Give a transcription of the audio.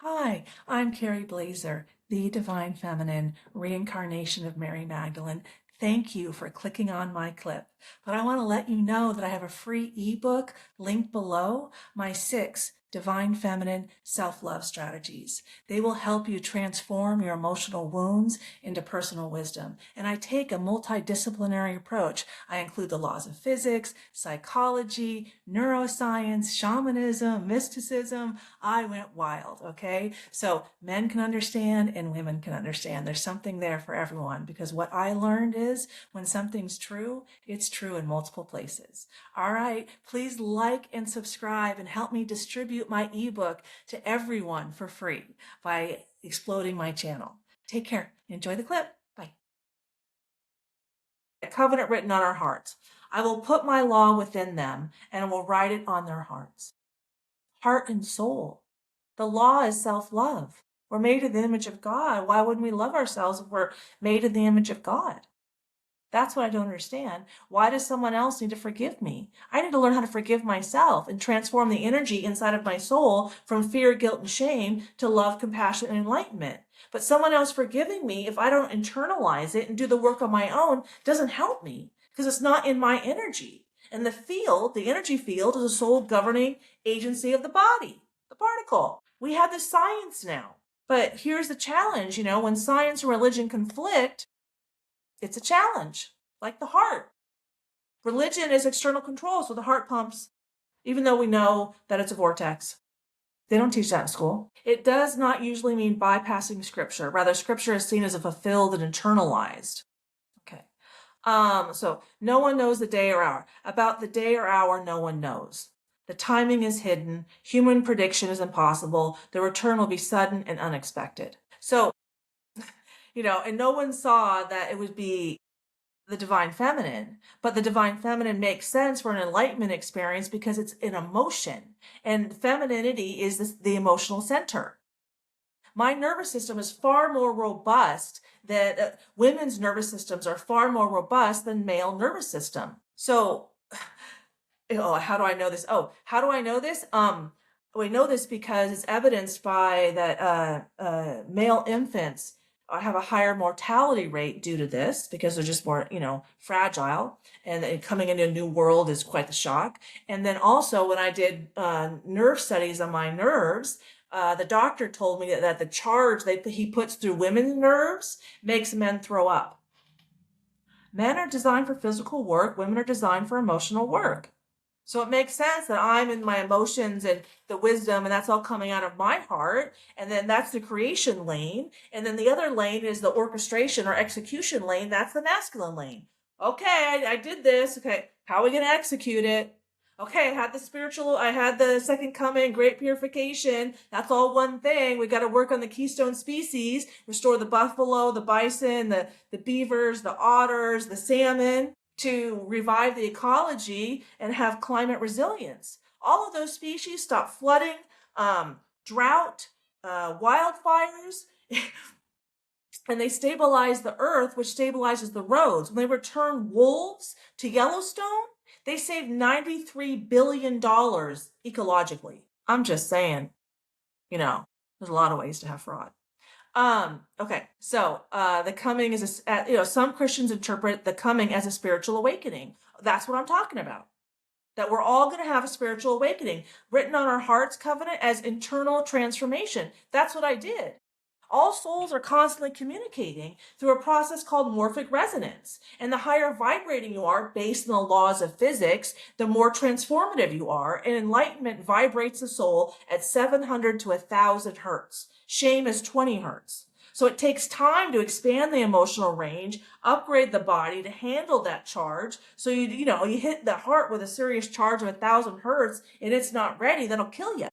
Hi, I'm Carrie Blazer, the Divine Feminine, reincarnation of Mary Magdalene. Thank you for clicking on my clip. But I want to let you know that I have a free ebook linked below, my 6 Divine Feminine self-love strategies. They will help you transform your emotional wounds into personal wisdom. And I take a multidisciplinary approach. I include the laws of physics, psychology, neuroscience, shamanism, mysticism. I went wild, okay? So men can understand and women can understand. There's something there for everyone because what I learned is when something's true, it's true in multiple places. All right, please like and subscribe and help me distribute my ebook to everyone for free by exploding my channel. Take care. Enjoy the clip. Bye. A covenant written on our hearts. I will put my law within them and will write it on their hearts. Heart and soul. The law is self-love. We're made in the image of God. Why wouldn't we love ourselves if we're made in the image of God? That's what I don't understand. Why does someone else need to forgive me? I need to learn how to forgive myself and transform the energy inside of my soul from fear, guilt, and shame to love, compassion, and enlightenment. But someone else forgiving me, if I don't internalize it and do the work on my own, doesn't help me because it's not in my energy. And the field, the energy field, is a soul governing agency of the body, the particle. We have the science now. But here's the challenge, when science and religion conflict, it's a challenge, like the heart. Religion is external control, so the heart pumps, even though we know that it's a vortex. They don't teach that in school. It does not usually mean bypassing scripture. Rather, scripture is seen as a fulfilled and internalized. Okay. So no one knows the day or hour. About the day or hour, no one knows. The timing is hidden. Human prediction is impossible. The return will be sudden and unexpected. So, and no one saw that it would be the divine feminine, but the divine feminine makes sense for an enlightenment experience because it's an emotion, and femininity is the emotional center. My nervous system is far more robust than women's nervous systems are far more robust than male nervous system. So, how do I know this? How do I know this? We know this because it's evidenced by that male infants have a higher mortality rate due to this because they're just more, fragile, and coming into a new world is quite the shock. And then also when I did nerve studies on my nerves, the doctor told me that the charge he puts through women's nerves makes men throw up. Men are designed for physical work. Women are designed for emotional work. So it makes sense that I'm in my emotions and the wisdom, and that's all coming out of my heart. And then that's the creation lane. And then the other lane is the orchestration or execution lane. That's the masculine lane. Okay, I did this. Okay, how are we going to execute it? Okay, I had the second coming, great purification. That's all one thing. We got to work on the keystone species, restore the buffalo, the bison, the beavers, the otters, the salmon, to revive the ecology and have climate resilience. All of those species stop flooding, drought, wildfires, and they stabilize the earth, which stabilizes the roads. When they return wolves to Yellowstone, they saved $93 billion ecologically. I'm just saying, there's a lot of ways to have fraud. Okay, so the coming is, some Christians interpret the coming as a spiritual awakening. That's what I'm talking about. That we're all going to have a spiritual awakening, written on our hearts covenant as internal transformation. That's what I did. All souls are constantly communicating through a process called morphic resonance. And the higher vibrating you are, based on the laws of physics, the more transformative you are. And enlightenment vibrates the soul at 700 to 1,000 hertz. Shame is 20 hertz. So it takes time to expand the emotional range, upgrade the body to handle that charge. So you hit the heart with a serious charge of 1,000 hertz and it's not ready, that'll kill you.